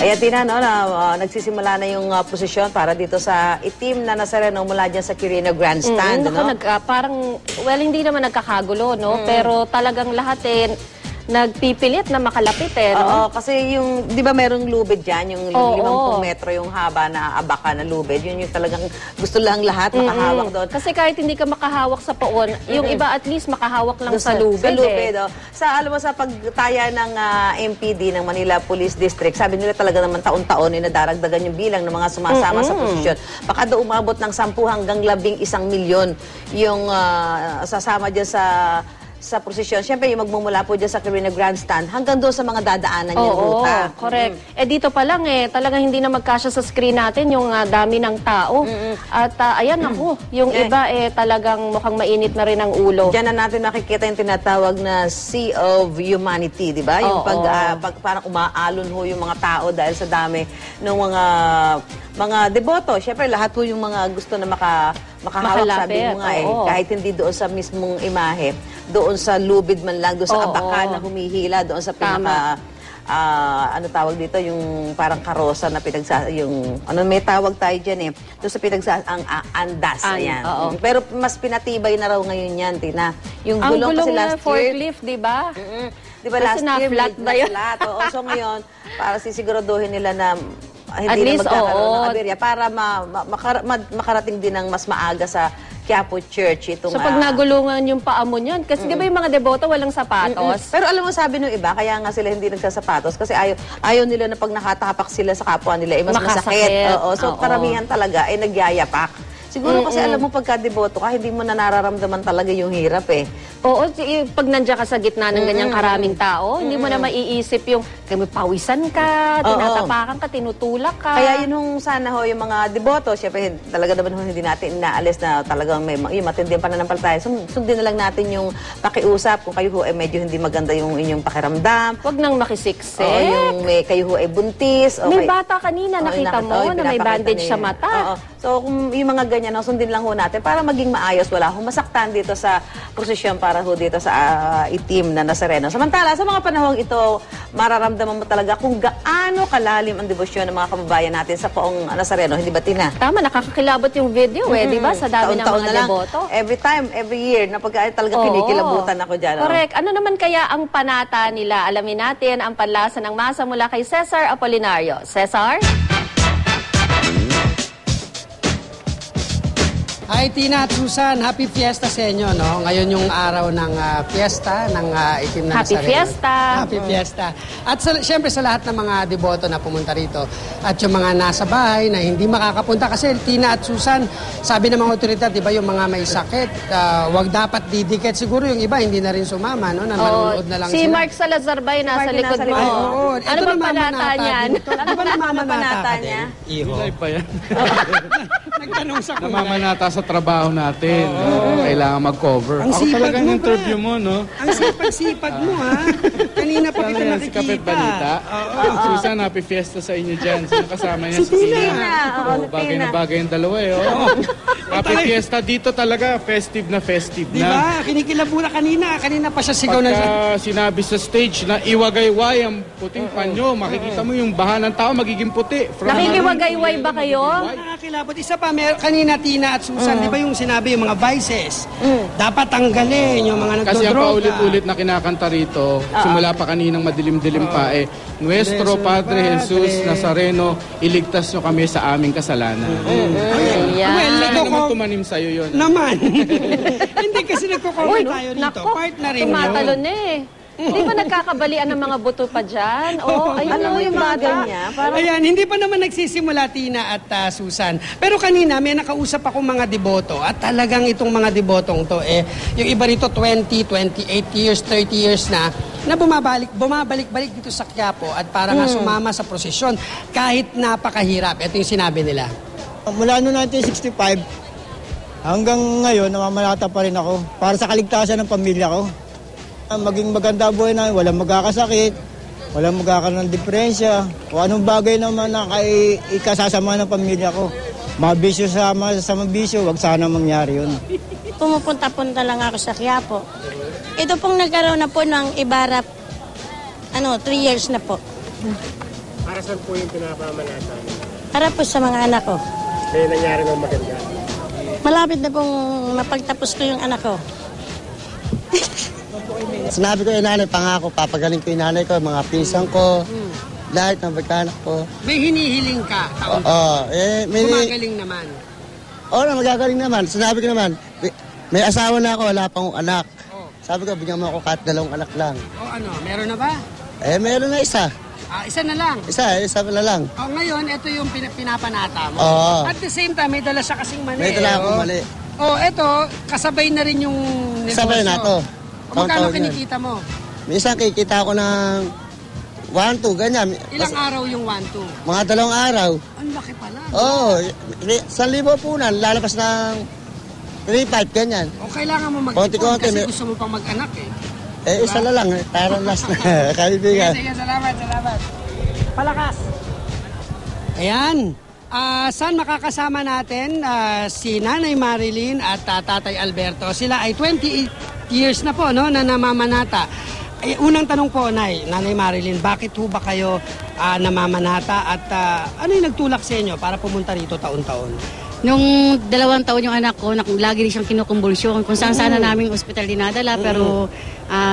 Ayan, Tina, no, nagsisimula na yung posisyon para dito sa itim na Nazareno mula dyan sa Quirino Grandstand. Parang, well, hindi naman nagkakagulo, no? Pero talagang lahat nagpipilit na makalapit no? Oo, kasi yung, di ba merong lubid dyan, yung 50 metro yung haba na abaka na lubid, yun yung talagang gusto lang lahat makahawak doon. Kasi kahit hindi ka makahawak sa poon, yung iba at least makahawak lang sa lubid. Sa lubid, alam mo, sa pagtaya ng MPD ng Manila Police District, sabi nila talaga naman taon-taon nadaragdagan yung bilang ng mga sumasama sa posisyon. Baka daw umabot ng 10 hanggang 11 milyon yung sasama dyan sa prosesyon. Siyempre, yung magmumula po dyan sa Quirino Grandstand hanggang doon sa mga dadaanan yung ruta. Correct. Dito pa lang talagang hindi na magkasya sa screen natin yung dami ng tao. At ayan ako, yung iba talagang mukhang mainit na rin ang ulo. Diyan na natin makikita yung tinatawag na Sea of Humanity, di ba? Yung parang umaalon ho yung mga tao dahil sa dami ng mga deboto. Siyempre, lahat po yung mga gusto na makahawak, sabi mo nga kahit hindi doon sa mismong imahe, doon sa lubid man lang, doon sa abaka na humihila, doon sa pinaka, ano tawag dito, yung parang karosa na may tawag tayo dyan doon sa ang andas, ayan. Pero mas pinatibay na raw ngayon yan, Tina. Yung gulong kasi last year, forklift, di ba? Di ba last year, flat ba yun? So ngayon, para sisiguraduhin nila na hindi na magkakaroon ng aberya para makarating din ng mas maaga sa Quiapo Church. So pag nagulungan yung paa mo niyan, kasi di ba yung mga deboto walang sapatos? Pero alam mo, sabi nung iba, kaya nga sila hindi nagsasapatos kasi ayaw nila na pag nakatapak sila sa kapwa nila, mas masakit. So karamihan talaga ay nagyayapak. Siguro kasi alam mo, pagka deboto ka, hindi mo na nararamdaman talaga yung hirap Oo, pag nandiyan ka sa gitna ng ganyang karaming tao, hindi mo na maiisip yung pawisan ka, tinatapakan ka, tinutulak ka. Kaya yun sana yung mga deboto, syempre talaga naman hindi natin inaalis na talagang may matinding pananampalataya. Sundin na lang natin yung pakiusap kung kayo medyo hindi maganda yung inyong pakiramdam. Huwag nang makisiksik. Yung kayo ay buntis. May bata kanina, nakita mo na may bandage sa mata. So kung yung mga ganyan, sundin lang ho natin para maging maayos, wala hong masaktan dito sa prosesyon para ho dito sa itim na Nazareno. Samantala, sa mga panahong ito, mararamdaman mo talaga kung gaano kalalim ang debosyon ng mga kababayan natin sa poong Nazareno. Hindi ba, Tina? Tama, nakakakilabot yung video di ba? Sa dami ng mga deboto. Every time, every year, na pagka talaga kinikilabutan ako dyan. Correct. Ano naman kaya ang panata nila? Alamin natin ang panlasa ng masa mula kay Cesar Apolinario. Cesar? Hi Tina at Susan, happy fiesta sa inyo, no? Ngayon yung araw ng fiesta ng itim na Nazareno. Happy fiesta! Happy fiesta. At siyempre sa lahat ng mga deboto na pumunta rito at yung mga nasa bahay na hindi makakapunta kasi Tina at Susan, sabi ng mga otoridad, di ba, yung mga may sakit, wag dapat didikit. Siguro yung iba hindi na rin sumama, no? Na manonood na lang si sila. Mark Salazar ba yung nasa likod mo? Ano bang panata niyan? Ano ba namamanata niya? Iho. Live pa yan. Nagtanong sa kulay. Namamanata sa trabaho natin. Kailangan mag-cover. Ang ako talaga yung interview mo, no? Ang sipag-sipag mo, ha? Kanina pa kita nakikita. Si Kapit Balita. Susan, happy fiesta sa inyo dyan. Sino kasama niya? Si Tina. Bagay na bagay yung dalawa, Happy fiesta dito talaga. Festive na festive na. Diba? Kinikilabula kanina. Kanina pa siya sigaw na siya. Pagka sinabi sa stage na iwagayway ang puting panyo, makikita mo yung baha ng tao magiging puti. Nakikiwagayway ba kayo? Nakakilabot. Isa pa, kanina Tina at Susan, di ba yung sinabi yung mga vices? Dapat tanggalin yung mga nagdodroga. Kasi ang paulit-ulit na kinakanta rito, simula pa kaninang madilim-dilim pa Nuestro Padre Jesus Nazareno, iligtas nyo kami sa aming kasalanan. Well, naman tumanim sa'yo yun. Naman. Hindi kasi nagko-comment tayo dito. Part na rin yun. Tumatalon Hindi ba nagkakabalian ng mga buto pa dyan? Alam mo yung bagay niya? Ayan, hindi pa naman nagsisimula Tina at Susan. Pero kanina may nakausap ako mga deboto at talagang itong mga debotong to yung iba rito 20, 28 years, 30 years na bumabalik-balik dito sa Quiapo at para nga sumama sa prosesyon kahit napakahirap. Ito yung sinabi nila. Mula noong 1965 hanggang ngayon namamalata pa rin ako para sa kaligtasan ng pamilya ko. Maging maganda buhay namin, walang magkakasakit, walang magkakaroon ng diferensya, o anong bagay naman na ikasasama ng pamilya ko. Mabisyo sa mabisyo, wag sana mangyari yun. Pumupunta-punta lang ako sa Quiapo. Ito pong nagkaroon na po ng Ibarra, 3 years na po. Para saan po yung pinapamanatan? Para po sa mga anak ko. May nangyari ng maganda. Malapit na pong mapagtapos ko yung anak ko. Sinabi ko yung nanay, pangako, papagaling ko yung nanay ko, mga pisang ko, lahat ng bagkanak ko. May hinihiling ka, taon. Gumagaling naman. Oo, magagaling naman. Sinabi ko naman, may asawa na ako, wala pang anak. Sabi ko, bigyan mo ako kahit 2 anak lang. Meron na ba? Meron na isa. Isa na lang. Isa na lang. Ngayon, ito yung pinapanata mo. Oo. At the same time, may dala siya kasing mali. May dala akong mali. Ito, kasabay na rin yung negosyo. Kasabay na to. Magkano kinikita mo? Minsan kikita ako ng 1-2, ganyan. Ilang araw yung 1-2? Mga 2 araw. Ang laki pala. Oo, 1,000 po na, lalabas ng 3-5, ganyan. O kailangan mo mag-ipon Konti-konti, kasi gusto mo pang mag-anak eh. Isa na lang, parang last na, kaibigan. Sige, salamat. Palakas. Ayan. Saan makakasama natin si Nanay Marilyn at Tatay Alberto? Sila ay 28 years na po, no, na namamanata. Unang tanong po, Nanay Marilyn, bakit ho ba kayo namamanata at ano yung nagtulak sa inyo para pumunta rito taon-taon? Nung 2 taon yung anak ko, lagi rin siyang kinukumbulsyon. Kung saan sana naming ospital dinadala, pero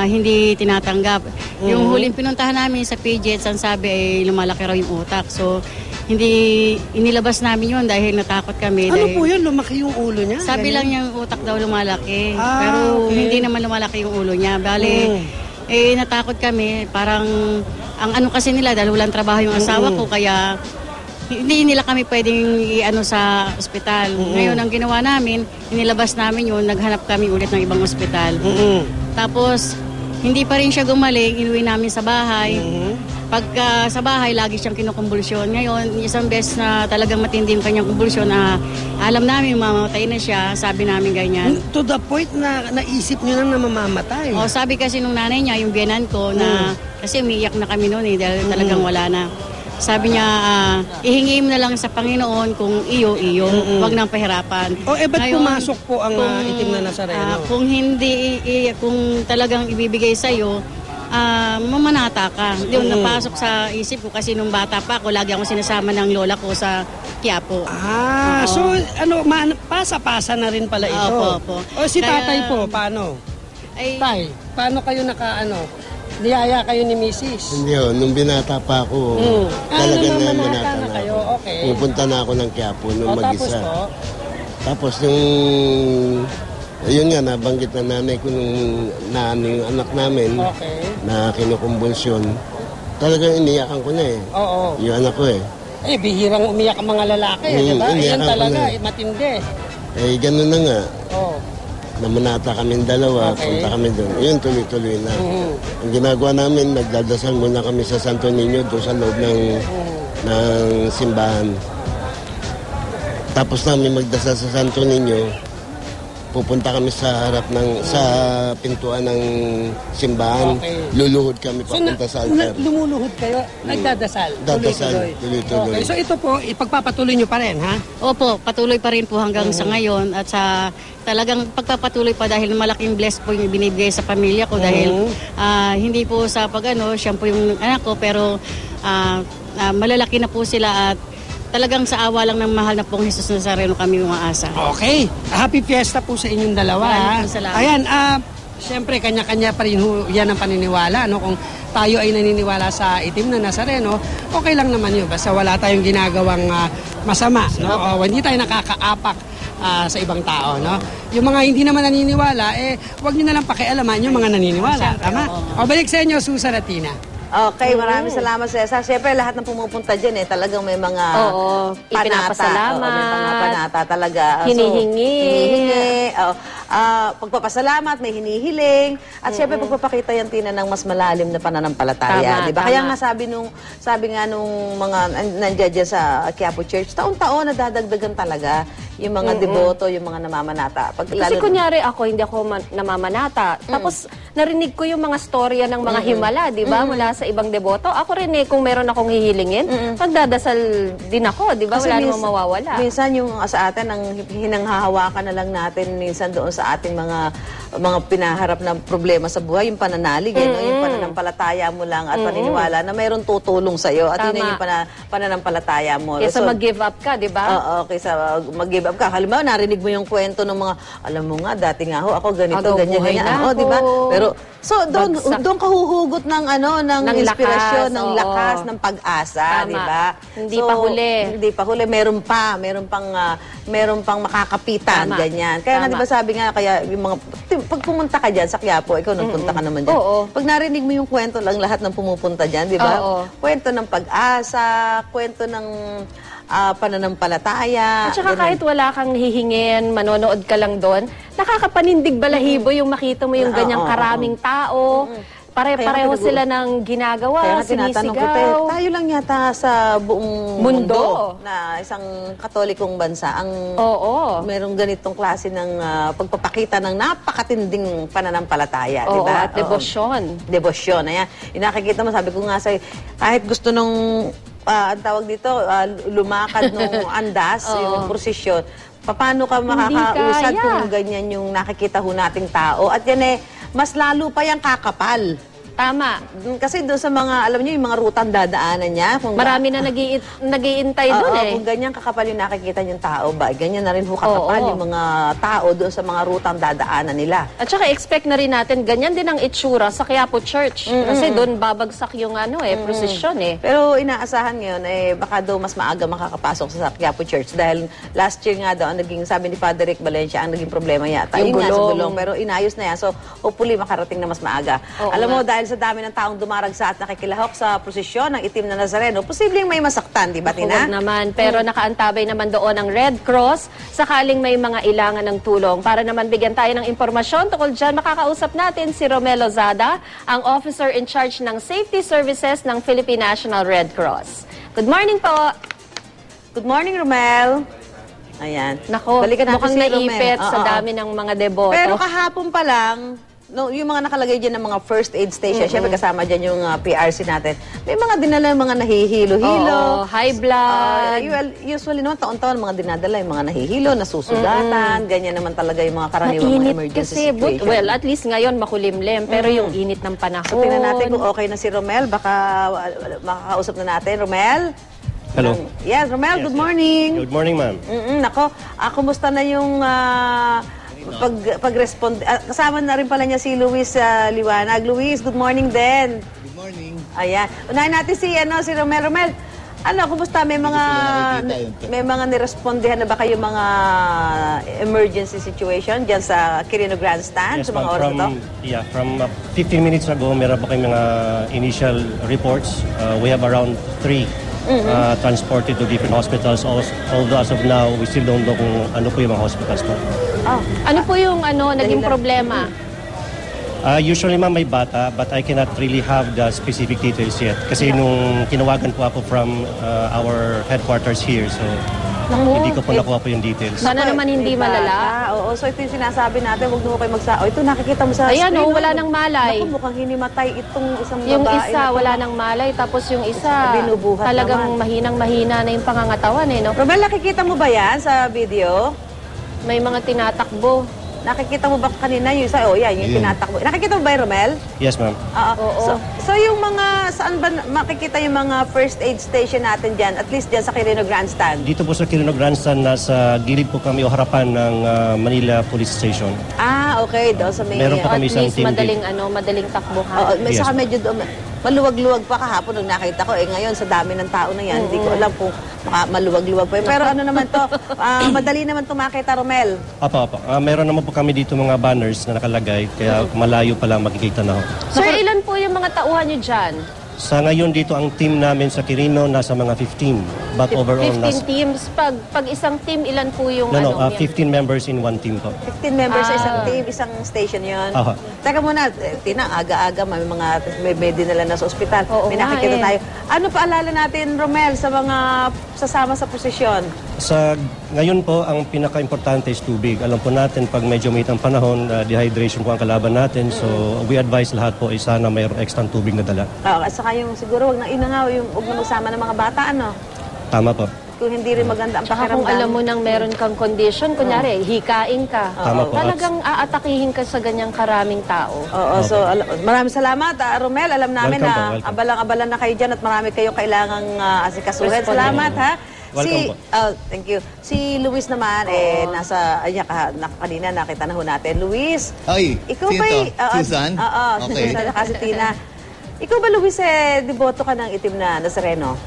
hindi tinatanggap. Yung huling pinuntahan namin sa PGH, ang sabi ay lumalaki raw yung utak. So, hindi inilabas namin yun dahil natakot kami. Ano dahil, po yun? Lumaki yung ulo niya? Sabi lang yung utak daw lumalaki. Pero hindi naman lumalaki yung ulo niya. Bale, natakot kami. Parang, ang ano kasi nila, dahil walang trabaho yung asawa ko, kaya hindi nila kami pwedeng sa ospital. Ngayon, ang ginawa namin, inilabas namin yun, naghanap kami ulit ng ibang ospital. Tapos, hindi pa rin siya gumaling, inuwi namin sa bahay. Pagka sa bahay, lagi siyang kinukumbulsyon. Ngayon, isang beses na talagang matindi yung kanyang kumbulsyon, alam namin mamamatay na siya, sabi namin ganyan. To the point na naisip niyo na mamamatay. Sabi kasi nung nanay niya, yung biyanan ko, na kasi umiiyak na kami noon dahil talagang wala na. Sabi niya, ihingi mo na lang sa Panginoon kung iyo, wag nang pahirapan. Ba't pumasok po ang itim na Nazareno? Kung hindi, kung talagang ibibigay sa'yo, mamanata ka. Yung napasok sa isip ko kasi nung bata pa ako, lagi akong sinasama ng lola ko sa Quiapo. So pasa-pasa na rin pala ito. Opo. Si tatay po, paano? Tay, paano kayo niyaya kayo ni Mrs.? Hindi nung binata pa ako, talaga na manata na kayo. ako. Okay. Pupunta na ako ng Quiapo nung mag-isa. Tapos nung, ayun nga, nabanggit na nanay ko nung yung anak namin na kinukumbulsyon. Talagang iniyakan ko na yung anak ko bihirang umiyak ang mga lalaki, di ba? Yan talaga, matindi. Ganun na nga. Namanata kami dalawa, punta kami doon. Yun, tuloy-tuloy na. Ang ginagawa namin, nagdadasal muna kami sa Santo Niño doon sa loob ng simbahan. Tapos namin magdasal sa Santo Niño, pupunta kami sa harap sa pintuan ng simbahan. Luluhod kami papunta sa altar. Lumuluhod kayo, nagdadasal. Tuloy-tuloy. So ito po, ipagpapatuloy nyo pa rin, ha? Opo, patuloy pa rin po hanggang sa ngayon at sa talagang pagpapatuloy pa dahil malaking bless po yung binibigay sa pamilya ko dahil hindi po sa siya po yung anak ko pero malalaki na po sila at talagang sa awa lang ng mahal na pong Jesus Nazareno kami umaasa. Okay. Happy Fiesta po sa inyong dalawa. Salamat. Ayan, siyempre, kanya-kanya pa rin yan ang paniniwala. Kung tayo ay naniniwala sa itim na Nazareno, okay lang naman yun. Basta wala tayong ginagawang masama. Hindi tayo nakakaapak sa ibang tao. Yung mga hindi naman naniniwala, huwag nyo na lang pakialaman yung mga naniniwala. Tama? Balik sa inyo, Susan at Tina. Okay, maraming salamat, Cesar. Siyempre, lahat ng pumupunta dyan, talagang may mga ipinapasalamat. May mga panata talaga. Hinihingi. Pagpapasalamat, may hinihiling. At siyempre, pagpapakita yan, Tina, ng mas malalim na pananampalataya. Diba? Kaya nga sabi nga nung mga nandiyan dyan sa Quiapo Church, taon-taon nadadagdagan talaga yung mga deboto, yung mga namamanata. Kasi kunyari ako, hindi ako namamanata. Tapos narinig ko yung mga storya ng mga himala, di ba? Mula sa sa ibang deboto. Ako rin kung meron akong hihilingin, magdadasal din ako, di ba? Kasi Wala namang mawawala. Minsan yung sa atin, ang hinanghahawakan na lang natin minsan doon sa ating mga pinaharap na problema sa buhay, yung pananalig, no? Yung pananampalataya mo lang at paniniwala na mayroon tutulong sa'yo. At yun na yung pananampalataya mo. Kesa mag-give up ka, di ba? Oo, kaysa mag-give up ka. Halimbawa, narinig mo yung kwento ng mga, alam mo nga, dati nga ako ganito, ganyan. Di ba? Pero, so, doon ka huhugot ng inspirasyon, ng lakas, ng pag-asa, di ba? Hindi pa huli. Hindi pa huli. Meron pang makakapitan, ganyan. Kaya nga, di ba sabi nga, kaya yung mga, pag pumunta ka dyan sa Quiapo, ikaw nagpunta ka naman dyan. Pag narinig mo yung kwento lang lahat ng pumupunta dyan, di ba? Kwento ng pag-asa, kwento ng pananampalataya. At saka kahit wala kang hihingin, manonood ka lang doon, nakakapanindig balahibo yung makita mo yung ganyang karaming tao. Pare-pareho sila ng ginagawa, sinisigaw. Ko, tayo lang yata sa buong mundo na isang katolikong bansa ang merong ganitong klase ng pagpapakita ng napakatinding pananampalataya, di ba? At debosyon. Debosyon, ayan. Nakikita mo, sabi ko nga sa'yo, kahit gusto nung ang tawag dito, lumakad nung andas, yung prosesyon, paano ka makakausad kung ganyan yung nakikita ho nating tao? At yan mas lalo pa yung kakapal. Tama. Kasi doon sa mga, alam niyo, yung mga rutang dadaanan niya. Marami na nag-iintay doon Kung ganyan kakapal yung nakikita niyong tao ba, ganyan na rin ho kakapal yung mga tao doon sa mga rutang dadaanan nila. At saka expect na rin natin, ganyan din ang itsura sa Quiapo Church. Kasi doon babagsak yung prosesyon Pero inaasahan ngayon, baka daw mas maaga makakapasok sa Quiapo Church. Dahil last year nga daw, sabi ni Father Rick Valencia, ang naging problema yata. Yung nga sa gulong. gulong. Pero inayos na yan. So, hopefully makarating na mas maaga. Alam mo, dahil sa dami ng taong dumaragsa at nakikilahok sa prosesyon ng itim na Nazareno, posibleng may masaktan, di ba, Tina? Huwag naman. Pero nakaantabay naman doon ang Red Cross sakaling may mga ilangan ng tulong. Para naman bigyan tayo ng impormasyon tungkol dyan, makakausap natin si Romel Lozada, ang Officer in Charge ng Safety Services ng Philippine National Red Cross. Good morning po! Good morning, Romel! Ayan. Nako, mukhang naipit sa dami ng mga deboto. Pero kahapon pa lang, yung mga nakalagay dyan ng mga first aid station, syempre kasama dyan yung PRC natin, may mga dinala mga nahihilo-hilo. High blood. Usually naman, taon-taon mga dinadala yung mga nahihilo, nasusugatan, ganyan naman talaga yung mga karaniwang mga emergency situation. Well, at least ngayon makulimlim, pero yung init ng panahon. So, tingnan natin kung okay na si Romel, baka makakausap na natin. Romel? Hello. Yes, Romel, good morning. Good morning, ma'am. Nako, kumusta na yung pag-respond? Kasama na rin pala niya si Luis Liwanag. Luis, good morning din. Good morning. Ayan. Unahin natin si Romel. Romel, kumusta? May mga nirespondihan na ba kayo mga emergency situation dyan sa Quirino Grandstand? Yes, sa mga ma'am. oras na to? From 15 minutes ago, meron pa kayong mga initial reports. We have around 3 transported to different hospitals. Although as of now, we still don't know kung ano po yung mga hospitals po. Ano po yung naging problema? Usually, ma'am, may bata, but I cannot really have the specific details yet. Kasi nung kinawagan po ako from our headquarters here, so hindi ko po nakuha po yung details. Sana naman hindi malala. Oo, so ito yung sinasabi natin, huwag mo kayo ito nakikita mo sa Ayan, screen. wala nang malay. Naku, mukhang hinimatay itong isang babae. Yung isa, wala nang malay. Tapos yung isa, binubuhat talagang naman. mahinang-mahina na yung pangangatawan no? Romel, nakikita mo ba yan sa video? May mga tinatakbo. Nakikita mo ba kanina yung isa? Yan, yung tinatakbo. Nakikita mo ba yung Romel? Yes, ma'am. Oo. So yung mga, saan ba makikita yung mga first aid station natin dyan? At least dyan sa Quirino Grandstand? Dito po sa Quirino Grandstand, nasa gilid po kami o harapan ng Manila Police Station. Okay. Doon sa may... Meron pa kami At isang least team madaling takbuhan. May saka medyo maluwag-luwag pa kahapon nung nakita ko. Ngayon, sa dami ng tao na yan, hindi ko alam kung maluwag-luwag pa yun. Pero ano naman to, madali naman to makita, Romel. Apa. Meron naman po kami dito mga banners na nakalagay, kaya malayo pa lang makikita na ho. Sir, ilan po yung mga tauhan nyo dyan? Sa ngayon dito, ang team namin sa Quirino nasa mga 15. But overall, 15 teams. Pag isang team, ilan po yung 15 members in one team po. 15 members sa isang team, isang station yun. Teka muna, Tina, aga-aga, may dinala na sa ospital. May nakikita tayo. Ano paalala natin, Romel, sa sasama sa posisyon? Ngayon po, ang pinaka-importante is tubig. Alam po natin, pag medyo mainit ang panahon, dehydration po ang kalaban natin. So, we advise lahat po, sana mayroong extra tubig na dala. At saka yung siguro, wag na inangaw, huwag na magsama ng mga bata, ano? Tama po. Kung hindi rin maganda ang Tsaka kung pakiramdam. alam mo nang meron kang condition, kunyari, hikain ka. Tama po. Talagang aatakihin ka sa ganyang karaming tao. Oo, so maraming salamat, Romel. Alam namin Welcome na po, welcome. abalang-abala na kayo dyan at marami kayong kailangang asikasuhin. Responde. Salamat, ha? Welcome po. Thank you. Si Luis naman, nasa, kanina nakita na ho natin. Luis, Ay, ikaw sino ba'y... to? Susan? Oo, si Okay. Susan at si Tina. Ikaw ba, Luis, deboto ka ng itim na Nazareno?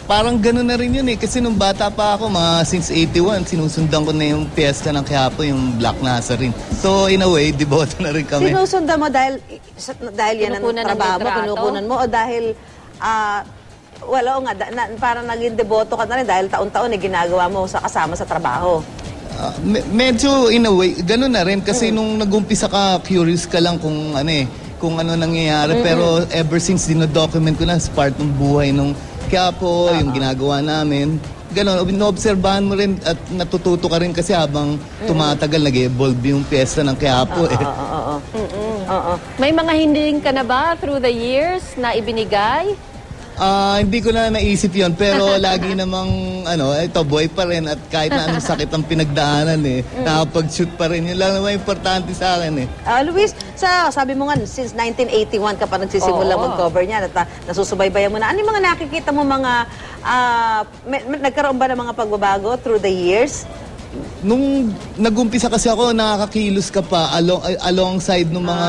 Parang gano'n na rin yun eh. Kasi nung bata pa ako, since 81, sinusundan ko na yung piyesta ng Quiapo, yung Black Nazarene. So, in a way, deboto na rin kami. Sinusundan mo dahil yan ang Kinukunan ng trabaho mo, litrato? kinukunan mo, o dahil, parang naging deboto ka na rin dahil taon-taon ginagawa mo kasama sa trabaho. Medyo, in a way, gano'n na rin. Kasi nung nag-umpisa ka, curious ka lang kung ano nangyayari. Pero ever since dinodocument ko na, as part ng buhay ng Quiapo, yung ginagawa namin. Ganon, inoobserbahan mo rin at natututo ka rin kasi habang tumatagal, nag-evolve yung piyesta ng Quiapo. May mga hinding ka na ba through the years na ibinigay? Hindi ko na naisip yon pero lagi namang ito buhay pa rin at kahit na anong sakit ang pinagdaanan nakapag-shoot pa rin. Yun lang naman importante sa akin Luis, sabi mo nga, since 1981 ka pa nagsisimula mag-cover niyan at nasusubaybayan mo na. Ano yung mga nakikita mo nagkaroon ba ng mga pagbabago through the years? Nung nag-umpisa kasi ako, nakakakilos ka pa alongside ng mga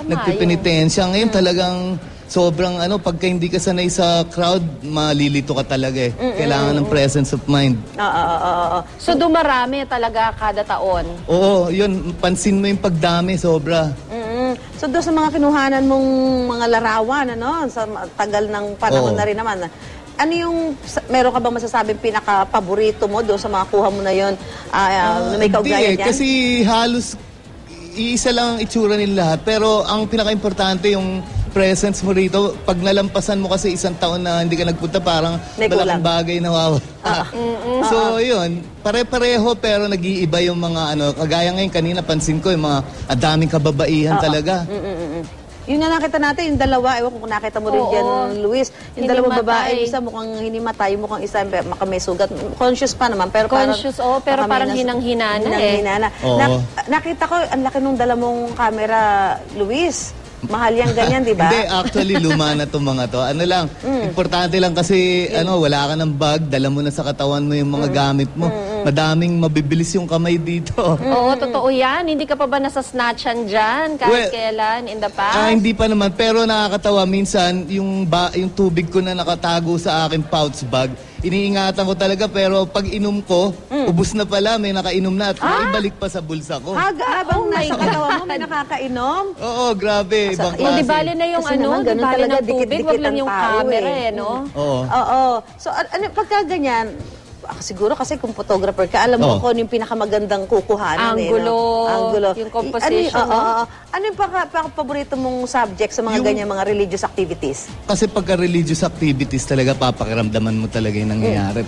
nagpipinitensya. Ngayon talagang sobrang pagka hindi ka sanay sa crowd, malilito ka talaga Kailangan ng presence of mind. So dumarami talaga kada taon? Oo, yun. Pansin mo yung pagdami, sobra. So doon sa mga kinuhanan mong mga larawan, sa tagal ng panahon na rin naman, ano yung, meron ka bang masasabing pinaka-paborito mo doon sa mga kuha mo na yun? May kaugnayan yan? Kasi halos iisa lang ang itsura nila lahat. Pero ang pinaka-importante yung presence mo rito. Pag nalampasan mo kasi isang taon na hindi ka nagpunta, parang malaking bagay na So, yun. Pare-pareho pero nag-iiba yung mga kagaya ngayon kanina pansin ko yung mga daming kababaihan talaga. Yun nga nakita natin, yung dalawa, ewan kung nakita mo rin dyan, Luis, yung dalawang babae, isa mukhang hinimatay, mukhang isa may sugat. Conscious pa naman, pero conscious, pero parang hinang-hinana Nakita ko, ang laki nung dala mong camera, Luis. Mahal yan ganyan, di ba? Hindi, actually luma na itong mga to. Importante lang kasi wala ka ng bag, dala mo na sa katawan mo yung mga gamit mo. Madaming mabibilis yung kamay dito. Oo, totoo yan. Hindi ka pa ba nasa-snatchan dyan kahit kailan in the past? Hindi pa naman, pero nakakatawa minsan yung tubig ko na nakatago sa aking pouch bag. Iniingatan ko talaga pero pag inom ko, ubus na pala, may nakainom na at naibalik pa sa bulsa ko. Habang nasa katawan mo, may nakakainom? Oo, grabe. Ibang klase. Di bali na yung di bali ng tubig, wag lang yung camera Oo. So, pagka ganyan, siguro kasi kung photographer ka, alam mo kung ano yung pinakamagandang kukuhanan. Angulo. Yung composition. Ano yung paborito mong subject sa mga ganyan, mga religious activities? Kasi pagka religious activities talaga, papakiramdaman mo talaga yung nangyayari.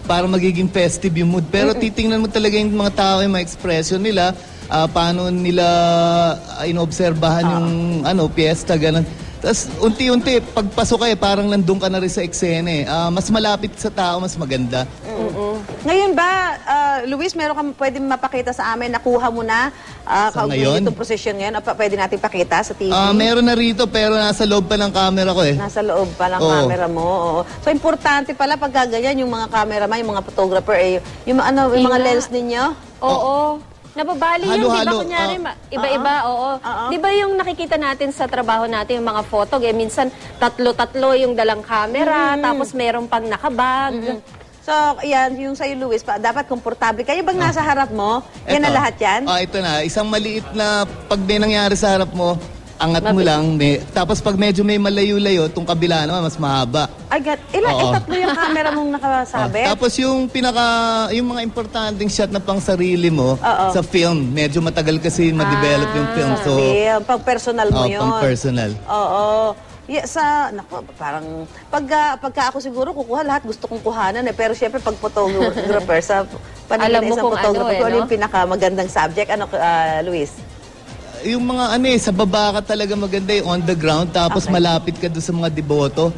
Para magiging festive yung mood. Pero titingnan mo talaga yung mga tao, yung mga expression nila, paano nila inobserbahan yung piyesta, ganun. Tapos unti-unti, pagpasok parang nandun ka na rin sa eksena Mas malapit sa tao, mas maganda. Ngayon ba, Luis, meron kang pwede mapakita sa amin, nakuha mo na kaugnay itong prosesyon ngayon, pwede natin pakita sa TV? Meron na rito, pero nasa loob pa ng camera ko Nasa loob pa ng camera mo. So, importante pala pag gaganyan, yung mga cameraman, yung mga photographer, yung mga lens ninyo? Oo. Nababali yun, di ba? Kunyari, iba-iba, Di ba yung nakikita natin sa trabaho natin, yung mga photo, minsan tatlo-tatlo yung dalang camera, tapos meron pang nakabag. So, yan, yung sa'yo, Luis, dapat komportable kayo. Bang nasa harap mo, yan na lahat yan? Ito na. Isang maliit na pag may nangyari sa harap mo, angat mo lang. Tapos pag medyo may malayo-layo, itong kabila naman, mas mahaba. Tatlo yung camera mong nakasabit? Tapos yung mga importanteng shot na pang sarili mo sa film, medyo matagal kasi ma-develop yung film. So, pang personal mo yun. Pang personal. parang pagka ako siguro kukuha, lahat gusto kong kuhanan eh. Pero syempre pag photographer, sa paningin Alam na mo isang kung photographer, ano, ano yung pinakamagandang subject? Ano, Luis? Yung mga sa baba ka talaga maganda on the ground, tapos malapit ka doon sa mga deboto.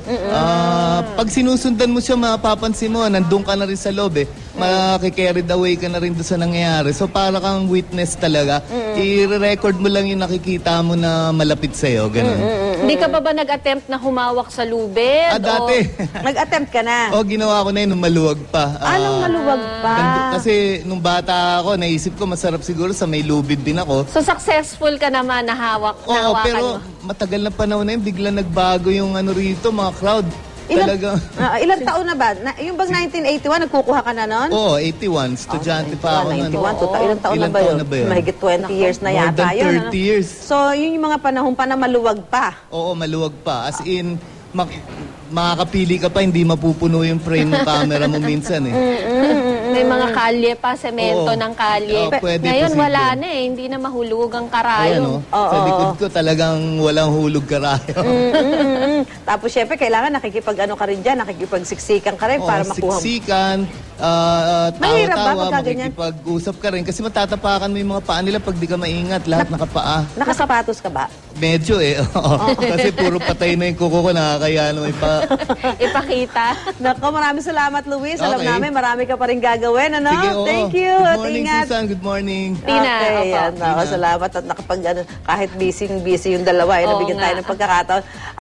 Pag sinusundan mo siya, mapapansin mo, nandun ka na rin sa loob Maki-carried away ka na rin doon sa nangyayari. So para kang witness talaga, i-record mo lang yung nakikita mo na malapit sa'yo, ganun. Hindi ka ba nag-attempt na humawak sa lubid? Dati. Nag-attempt ka na? Ginawa ko na yun nung maluwag pa. Nung maluwag pa? Kasi nung bata ako, naisip ko masarap siguro sa may lubid din ako. So successful ka naman na hawakan pero matagal na panahon na yun, bigla nagbago yung rito, mga crowd. Ilang taon na ba? Yung bang 1981, nagkukuha ka na nun? Oo, 81. Estudyante pa ako nun. 91, ilang taon na ba yun? Mahigit 20 years na yata yun. More than 30 years. So, yun yung mga panahon pa na maluwag pa? Oo, maluwag pa. As in, makakapili ka pa, hindi mapupuno yung frame ng camera mo minsan May mga kalye pa, semento ng kalye. Ngayon wala na hindi na mahulog ang karayom. Sa likod ko talagang walang hulog karayom. Tapos syempre kailangan nakikipag-ano ka rin dyan, nakikipagsiksikan ka rin para makuha mo. Siksikan, Mahirap ba tawa-tawa, pagka ganyan? makikipag-usap ka rin. Kasi matatapakan mo yung mga paa nila pag di ka maingat, lahat nakapaa. Nakasapatos ka ba? Medyo Kasi puro patay na yung kuko ko, nakakaya naman ipakita. Naku, maraming salamat, Luis. Alam namin, marami ka pa rin gagawin, ano? Sige, Thank you. Good morning, Ingat. Susan. Good morning. Tina, Salamat at nakapag, kahit busy yung dalawa, nabigyan tayo ng pagkakataon.